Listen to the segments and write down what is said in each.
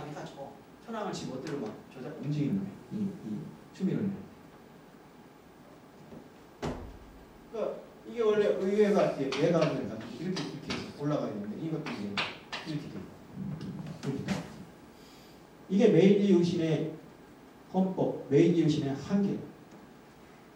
해가지고 현황을 지금 어디로 막 움직이는 거예요. 이 추미를. 그러니까 이게 원래 의회가 외곽을 이렇게 올라가야 되는데 이것도 이제 이렇게 돼요. 이게 메이지 유신의 헌법, 메이지 유신의 한계.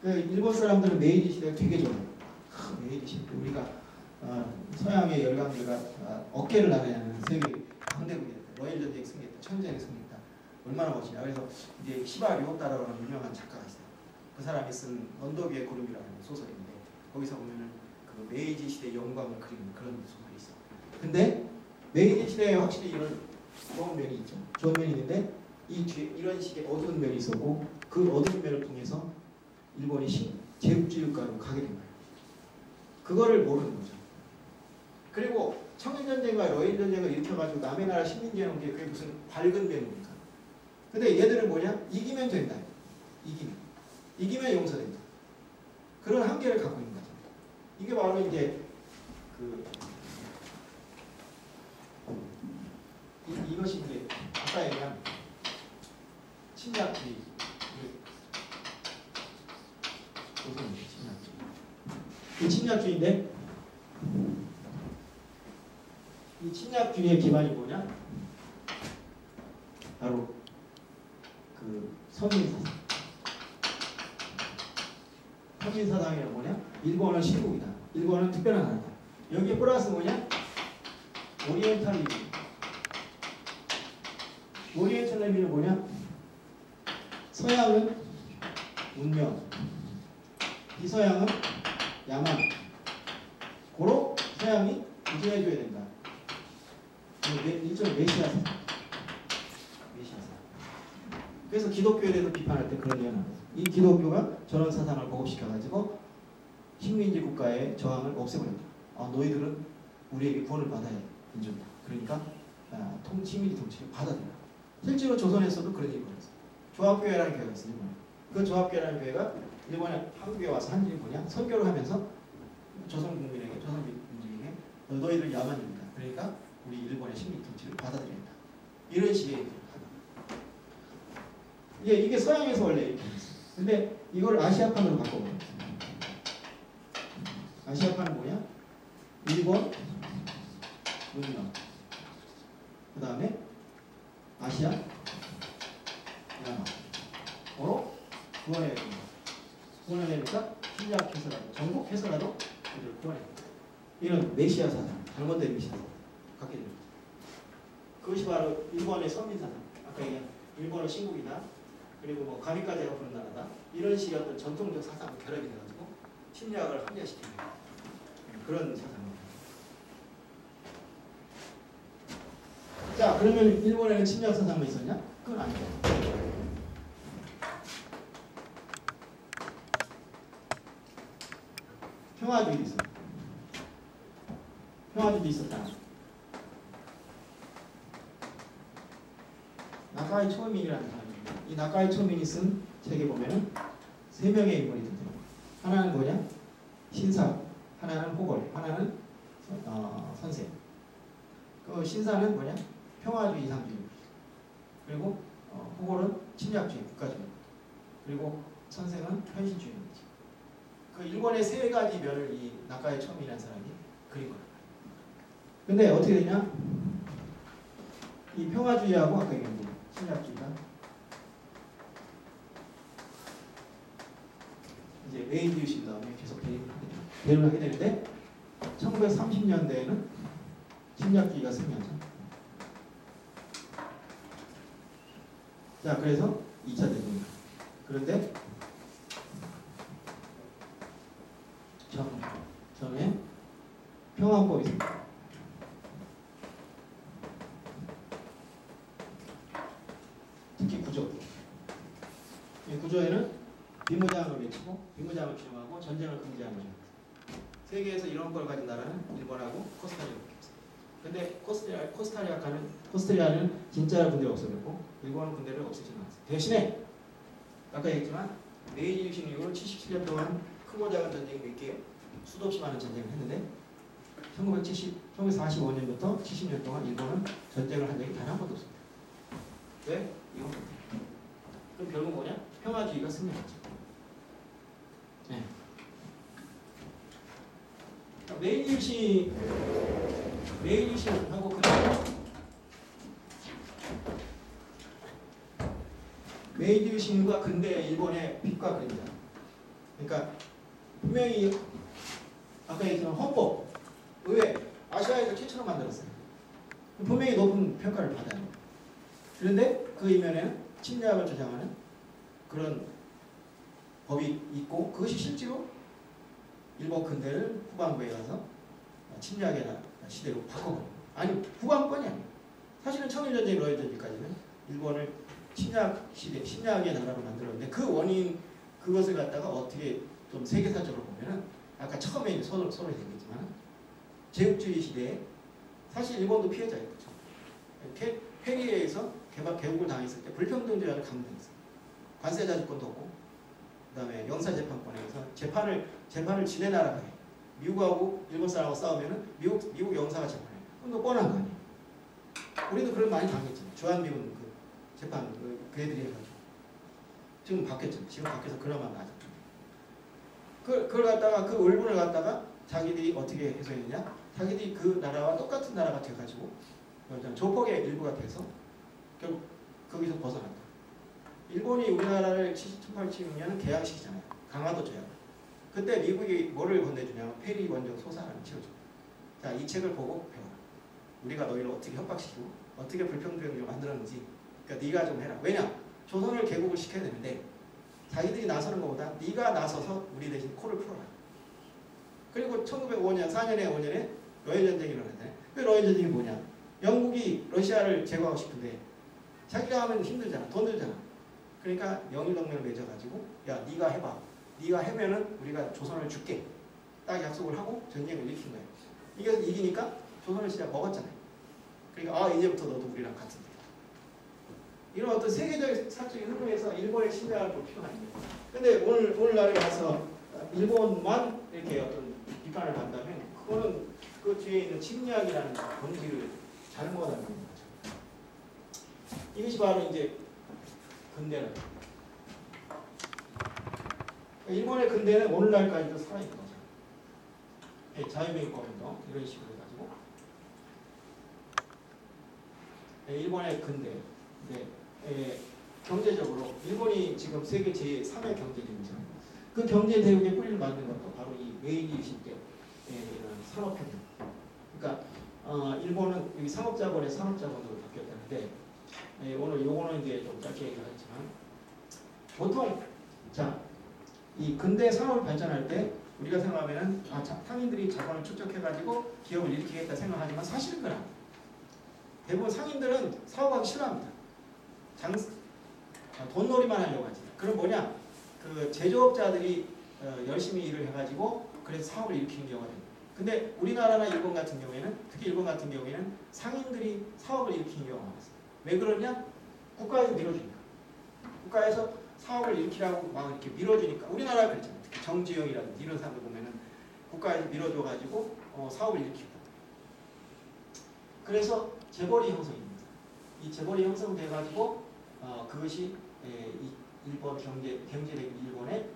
그러니까 일본 사람들은 메이지 시대를 되게 좋아해요. 메이지 시대 우리가 서양의 열강들과 어깨를 나누는 세계 강대국이 됐다. 러일 전쟁 승리했다. 천전에 승리했다. 얼마나 멋지냐. 그래서 이제 시바 류오타라는 유명한 작가가 있어요. 그 사람이 쓴 언덕 위의 구름이라는 소설인데 거기서 보면은 그 메이지 시대 영광을 그리는 그런 소설이 있어. 근데 메이지 시대에 확실히 이런 좋은 면이 있죠. 좋은 면이 있는데 이 뒤에 이런 식의 어두운 면이 있었고 그 어두운 면을 통해서 일본이 제국주의국가로 가게 된 거예요. 그거를 모르는 거죠. 그리고 청일전쟁과 러일전쟁을 일으켜가지고 남의 나라 식민지 해놓은 게 그게 무슨 밝은 면입니까? 근데 얘들은 뭐냐? 이기면 된다. 이기면 용서된다. 그런 한계를 갖고 있는 거죠. 이게 바로 이제 이것이 이제 아까 얘기한 침략주의. 이 침략주의인데 이 침략주의의 기반이 뭐냐? 바로 그 선민사상. 선민사상이란 뭐냐? 일본은 신국이다. 일본은 특별한 나라다. 여기에 플러스 뭐냐? 오리엔탈리즘. 오리엔탈리즘은 뭐냐? 서양은 운명, 비서양은 야망. 고로 서양이 구제해줘야 된다. 일종의 메시아사. 그래서 기독교에 대해서 비판할 때 그런 얘기가 나와요. 이 기독교가 저런 사상을 보급시켜가지고 식민지 국가의 저항을 없애버린다. 너희들은 우리에게 구원을 받아야 인정다. 그러니까 식민지 통치를 받아들여. 실제로 조선에서도 그런 일이 벌어졌어요. 조합교회라는 교회가 있어요. 그 조합교회라는 교회가 일본에 한국에 와서 한 일이 뭐냐? 선교를 하면서 조선 국민에게, 조선 민족에게 너희들 야만입니다. 그러니까 우리 일본의 식민지 통치를 받아들인다. 이런 식의 이게 서양에서 원래 이렇게 있어요. 근데 이걸 아시아판으로 바꿔버렸어요. 아시아판은 뭐냐? 일본, 문명. 그 다음에 아시아, 남아. 구원해야 됩니다. 구원해야 되니까 침략해서라도, 정복해서라도 우리를 구원해야 됩니다. 이런 메시아 사상, 잘못된 메시아 사상 갖게 됩니다. 그것이 바로 일본의 선민사상. 아까 얘기한 일본은 신국이다. 그리고 뭐 가미까지가 부른 나라다. 이런 식의 어떤 전통적 사상과 결합이 돼가지고 침략을 합리화시키는 그런 사상입니다. 자, 그러면 일본에는 침략 사상이 있었냐? 그건 아니죠. 평화주의도 있어요. 평화주의도 있었다. 나카이 초민이라는 사람입니다. 이 나카이 초민이 쓴 책에 보면은 세 명의 인물이 있거든요. 하나는 뭐냐? 신사, 하나는 호걸, 하나는 선생. 그 신사는 뭐냐? 평화주의, 이상주의. 그리고 호걸은 침략주의, 국가주의. 그리고 선생은 현실주의입니다. 그 일본의 세 가지 면을 이 나카이 초민이라는 사람이 그린 거예요. 근데 어떻게 되냐? 이 평화주의하고 아까 얘기한 침략주의가 이제 메이지 유신 다음에 계속 대립을 하게 되는데 1930년대에는 침략주의가 승리하죠. 자, 그래서 2차 대전. 그런데 전에 평화법이 있습니다. 특히 구조. 이 구조에는 비무장을 외치고 비무장을 규정하고 전쟁을 금지하는 거죠. 세계에서 이런 걸 가진 나라는 일본하고 코스타리카밖에 없어요. 근데 코스타리카는 진짜 군대를 없애버렸고 일본은 군대를 없애지 않았어요. 대신에 아까 얘기했지만 메이지 유신 이후로 77년 동안 크고 작은 전쟁이 몇 개요? 수도 없이 많은 전쟁을 했는데 1945년부터 70년 동안 일본은 전쟁을 한 적이 단 한 번도 없습니다. 왜? 이거 못해. 그럼 결국 뭐냐? 평화주의가 승리했죠. 네. 메이지유신하고 메이지유신과 근대 일본의 빛과 그림자. 그러니까 분명히 아까 얘기했던 헌법, 의회, 아시아에서 최초로 만들었어요. 분명히 높은 평가를 받아요. 그런데 그 이면에는 침략을 주장하는 그런 법이 있고 그것이 실제로 일본 근대를 후반부에 가서 침략의 시대로 바꿔버려요. 아니 후반부는 아니에요. 사실은 청일전쟁, 러일전쟁까지는 일본을 침략의 나라로 만들었는데 그 원인 그것을 갖다가 어떻게 좀 세계사적으로 보면은 아까 처음에 서로 얘기했지만 제국주의 시대에 사실 일본도 피해자였죠. 페리에 의해서 개국을 당했을 때 불평등조약을 강조했어요. 관세자주권도 없고 그다음에 영사재판권에서 재판을 지네 나라가 해. 미국하고 일본 사람하고 싸우면은 미국 영사가 재판해. 그건 또 뻔한 거 아니에요. 우리도 그런 많이 당했죠. 주한미군 그 재판 그 애들이 해가지고 지금 바뀌었죠. 지금 바뀌어서 그나마 나아졌죠. 그걸 갖다가 그 울분을 갖다가 자기들이 어떻게 해소했느냐? 자기들이 그 나라와 똑같은 나라가 돼가지고 조폭의 일부가 돼서 결국 거기서 벗어났다. 일본이 우리나라를 1876년은 개항시키잖아요. 강화도 조약. 그때 미국이 뭐를 건네주냐면 페리 원정 소사라는 책을 줘. 자, 이 책을 보고 배워라. 우리가 너희를 어떻게 협박시키고 어떻게 불평등을 만들었는지. 그러니까 네가 좀 해라. 왜냐? 조선을 개국을 시켜야 되는데 자기들이 나서는 것보다 네가 나서서 우리 대신 코를 풀어라. 그리고 1905년, 5년에 러일전쟁이 일어났잖아요. 그 러일전쟁이 뭐냐? 영국이 러시아를 제거하고 싶은데 자기가 하면 힘들잖아. 돈 들잖아. 그러니까 영일동맹을 맺어가지고 야 네가 해봐. 네가 해면은 우리가 조선을 줄게. 딱 약속을 하고 전쟁을 일으킨 거예요. 이게 이기니까 조선을 진짜 먹었잖아요. 그러니까 이제부터 너도 우리랑 같은 데다. 이런 어떤 세계적 사적인 흐름에서 일본의 침략을 볼 필요가 있는 거예요. 근데 오늘날에 와서 일본만 이렇게 어떤 비판을 한다면 그거는 그 뒤에 있는 침략이라는 본질을 잘못하는 거죠. 이것이 바로 이제 근대는 일본의 근대는 오늘날까지도 살아있는 거죠. 자유민주공동 이런 식으로 해가지고 일본의 근대 경제적으로 일본이 지금 세계 제3의 경제대국이죠. 그 경제 대국의 뿌리를 만든 것도 바로 이 메이지 유신 때 이런 산업혁명. 그러니까 일본은 여기 상업자본의 산업자본으로 바뀌었다는데 오늘 요거는 이제 좀 짧게 얘기하지만 보통 이 근대 산업을 발전할 때 우리가 생각하면은 상인들이 자본을 축적해가지고 기업을 일으키겠다 생각하지만 사실은 그런 대부분 상인들은 사업하기 싫어합니다. 돈놀이만 하려고 하지. 그럼 뭐냐? 그 제조업자들이 열심히 일을 해가지고 그래서 사업을 일으키는 경우가 됩니다. 근데 우리나라나 일본 같은 경우에는 특히 일본 같은 경우에는 상인들이 사업을 일으키는 경우가 많았어요. 왜 그러냐? 국가에서 밀어주니까. 국가에서 사업을 일으키라고 막 이렇게 밀어주니까 우리나라가 그랬잖아요. 특히 정지영이라든지 이런 사람들 보면은 국가에서 밀어줘가지고 사업을 일으키고. 그래서 재벌이 형성입니다. 이 재벌이 형성돼가지고 그것이 일본 경제력 일본에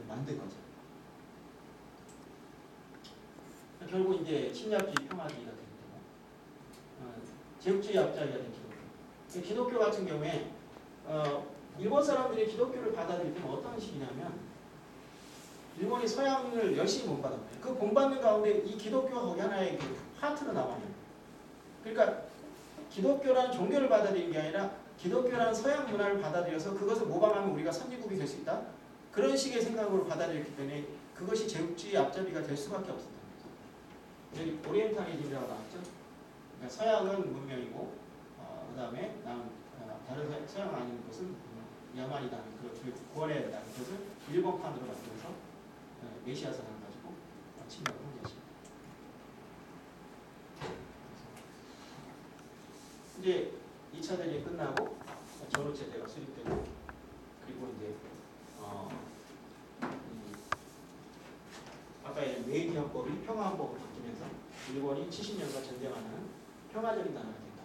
만든 거죠. 결국 이제 침략주의 평화주의가 되기 때문에 제국주의 앞자리가 된 기독교. 기독교 같은 경우에 일본 사람들이 기독교를 받아들일 때는 어떤 식이냐면 일본이 서양을 열심히 본받아요. 그 본받는 가운데 이 기독교가 거기 하나의 그 파트로 남아요. 그러니까 기독교라는 종교를 받아들이는 게 아니라 기독교라는 서양 문화를 받아들여서 그것을 모방하면 우리가 선진국이 될 수 있다. 그런 식의 생각으로 받아들였기 때문에 그것이 제국주의 앞잡이가 될 수밖에 없었다. 여기 오리엔탈리즘이라고 나왔죠. 그러니까 서양은 문명이고 그 다음에 다른 서양 아닌 것은 야만이다는 그 구원해야 된다는 것을 일본판으로 만들어서 메시아선을 가지고 침략을 한 것입니다. 이제 2차 대전이 끝나고 전후체제가 수립되고 그리고 이제 아까 메이지 헌법이 평화헌법으로 바뀌면서 일본이 70년간 전쟁하는 평화적인 나라가 된다.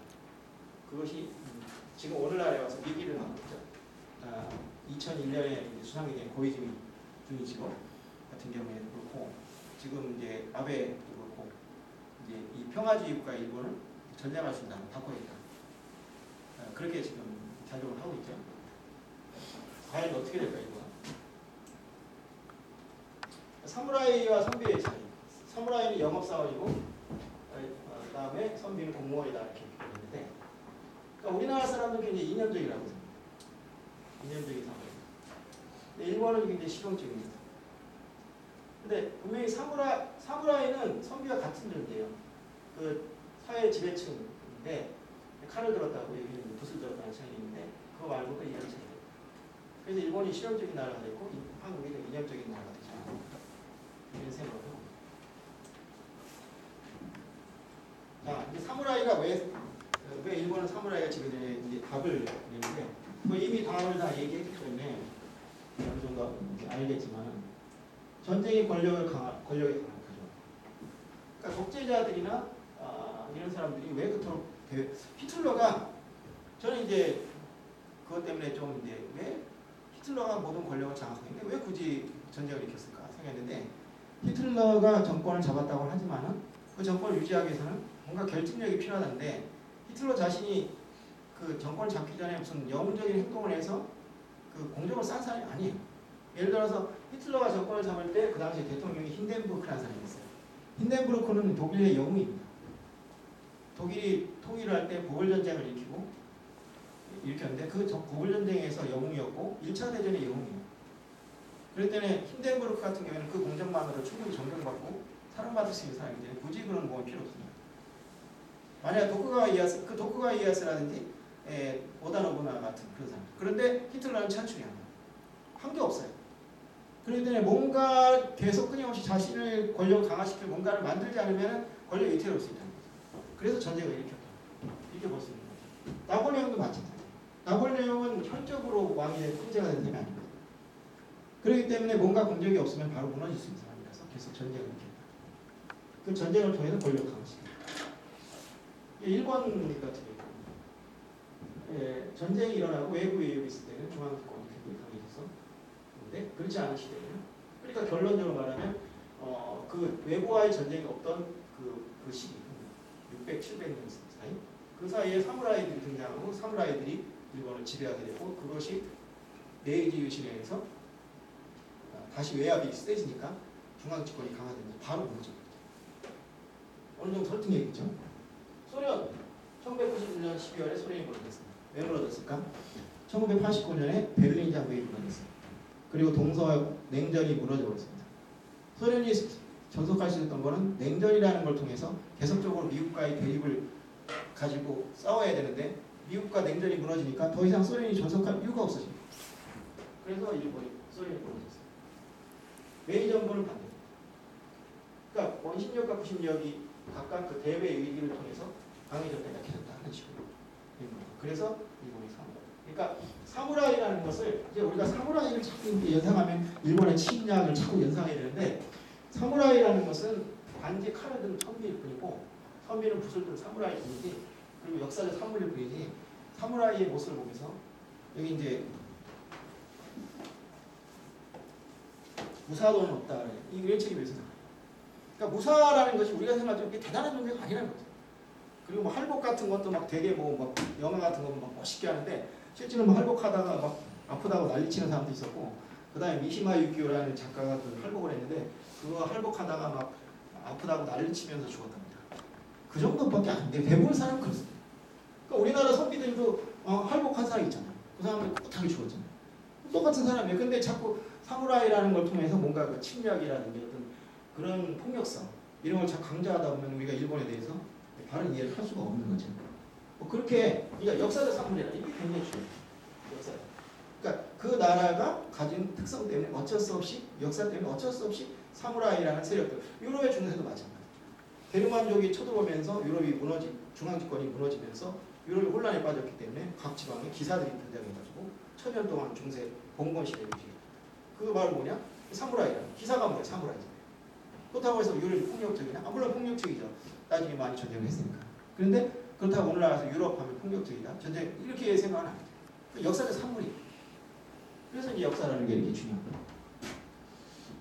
그것이 지금 오늘날에 와서 위기를 하고 있죠. 2001년에 수상이 된 고이즈미 중이치로 같은 경우에도 그렇고 지금 이제 아베도 그렇고 이제 이 평화주의 국가 일본을 전쟁할 수 있다고 바꿔야겠다. 그렇게 지금 작용을 하고 있죠. 과연 어떻게 될까 이거? 사무라이와 선비의 차이. 사무라이는 영업사원이고 그다음에 선비는 공무원이다 이렇게 있는데, 그러니까 우리나라 사람들은 굉장히 이념적이라고 생각해요. 이념적인 사회. 근데 일본은 굉장히 실용적입니다. 근데 분명히 사무라이는 선비와 같은 존재예요. 그 사회 지배층인데 칼을 들었다고 여기는 붓을 들었다는 차이가 있는데 그거 말고도 이런 차이예요. 그래서 일본이 실용적인 나라가 됐고 한국이 좀 이념적인 나라가 되죠. 이런 생각으로. 자, 이제 사무라이가 왜 일본은 사무라이가 지배되는지 답을 내는데 뭐 이미 답을 다 얘기했기 때문에 어느 정도 알겠지만 전쟁이 권력이 강하죠. 그러니까 독재자들이나 이런 사람들이 왜 그토록 히틀러가 저는 이제 그것 때문에 좀 이제 왜 히틀러가 모든 권력을 장악했는데 왜 굳이 전쟁을 일으켰을까 생각했는데 히틀러가 정권을 잡았다고 하지만은 그 정권을 유지하기 위해서는 뭔가 결집력이 필요하다는데 히틀러 자신이 그 정권을 잡기 전에 무슨 영웅적인 행동을 해서 그 공적을 쌓은 사람이 아니에요. 예를 들어서 히틀러가 정권을 잡을 때 그 당시 대통령이 힌덴부르크라는 사람이 있어요. 힌덴부르크는 독일의 영웅입니다. 독일이 통일을 할 때 보글전쟁을 일으켰는데 그 보글전쟁에서 영웅이었고 1차 대전의 영웅이에요. 그렇기 때문에 힌덴부르크 같은 경우에는 그 공적만으로 충분히 존경받고 사랑받을 수 있는 사람이기 때문에 굳이 그런 모험이 필요 없습니다. 만약 도쿠가와 이에야스라든지 오다 노부나가 같은 그런 사람. 그런데 히틀러는 찬출이 안 해요. 한 게 없어요. 그렇기 때문에 뭔가 계속 끊임없이 자신의 권력을 강화시킬 뭔가를 만들지 않으면 권력이 위태로울 수 있다는 거죠. 그래서 전쟁을 일으켰다. 이렇게 볼 수 있는 거죠. 나폴레옹도 마찬가지예요. 나폴레옹은 혈적으로 왕이 된 황제가 된 사람이 아닙니다. 그렇기 때문에 뭔가 공적이 없으면 바로 무너질 수 있는 사람이라서 계속 전쟁을 일으켰다. 그 전쟁을 통해서 권력을 강화시켰다. 일본 같은 경우 전쟁이 일어나고 외부 위협이 있을 때는 중앙정권이 굉장히 강해졌었는데 그렇지 않은 시대에는 그러니까 결론적으로 말하면 그 외부와의 전쟁이 없던 그 시기 600, 700년 사이 그 사이에 사무라이들이 등장하고 사무라이들이 일본을 지배하게 되고 그것이 메이지 유신에 의해서 다시 외압이 세지니까 중앙집권이 강화되면서 바로 무너집니다. 어느 정도 설득력이죠. 소련 1991년 12월에 소련이 무너졌습니다. 왜 무너졌을까? 1989년에 베를린 장벽이 무너졌어요. 그리고 동서와 냉전이 무너져 버렸습니다. 소련이 전속할 수 있었던 것은 냉전이라는 걸 통해서 계속적으로 미국과의 대립을 가지고 싸워야 되는데 미국과 냉전이 무너지니까 더 이상 소련이 전속할 이유가 없어집니다. 그래서 일본이 소련이 무너졌어요. 메이 정부는 반대입니다. 그러니까 원심력과 구심력이 각각 그 대외 위기를 통해서 강해졌다 약해졌다 하는 식으로 그래서 일본이 사무라이. 그러니까 사무라이라는 것을 이제 우리가 사무라이를 자꾸 연상하면 일본의 침략을 자꾸 연상해야 되는데 사무라이라는 것은 단지 칼을 든 선비일 뿐이고 선비는 붓을 든 사무라이일 뿐이지 그리고 역사적 산물일 뿐이지 사무라이의 모습을 보면서 여기 이제 무사도는 없다. 이런 책이 왜 있나? 그러니까 무사라는 것이 우리가 생각하는 게 대단한 존재가 아니라는 거죠. 그리고 뭐 할복 같은 것도 막 되게 막 영화 같은 거 막 멋있게 하는데 실제로 뭐 할복하다가 막 아프다고 난리치는 사람도 있었고 그다음에 미시마 유키오라는 작가가 그 할복을 했는데 그거 할복하다가 막 아프다고 난리치면서 죽었답니다. 그 정도밖에 안 돼. 대부분 사람은 그렇습니다. 그러니까 우리나라 선비들도 할복한 사람 있잖아요. 그 사람들 꿋하게 죽었잖아요. 똑같은 사람이에요. 근데 자꾸 사무라이라는 걸 통해서 뭔가 그 침략이라든지 어떤 그런 폭력성 이런 걸 자꾸 강조하다 보면 우리가 일본에 대해서 바른 이해를 할 수가 없는 거죠. 뭐 그렇게 그러니까 역사적 산물이라 이게 굉장히 중요해요. 역사. 그러니까 그 나라가 가진 특성 때문에 어쩔 수 없이 역사 때문에 어쩔 수 없이 사무라이라는 세력들 유럽의 중세도 마찬가지. 게르만족이 쳐들어오면서 유럽이 중앙집권이 무너지면서 유럽이 혼란에 빠졌기 때문에 각 지방에 기사들이 등장해가지고 천년 동안 중세 봉건 시대를 유지했다. 그 말은 뭐냐? 사무라이라는 기사가 뭐야? 사무라이잖아요. 그렇다고 해서 유럽이 폭력적이냐? 물론 폭력적이죠. 나중에 많이 전쟁을 했으니까. 그런데 그렇다고 오늘날 와서 유럽 하면 폭력적이다. 전쟁 이렇게 생각은 안 해요. 역사적 산물이. 그래서 이 역사라는 게 이렇게 중요한 거예요.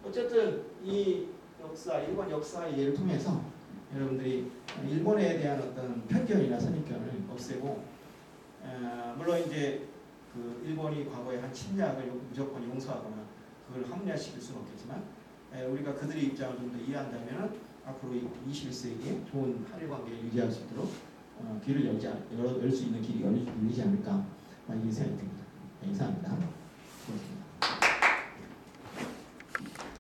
어쨌든 이 역사, 일본 역사의 예를 통해서 여러분들이 일본에 대한 어떤 편견이나 선입견을 없애고, 물론 이제 그 일본이 과거에 한 침략을 무조건 용서하거나 그걸 합리화시킬 수는 없겠지만, 우리가 그들의 입장을 좀 더 이해한다면 앞으로 21세기에 좋은 한일 관계를 유지할 수 있도록 길을 열 수 있는 길이 열리지 않을까, 이런 생각이 듭니다. 이상입니다.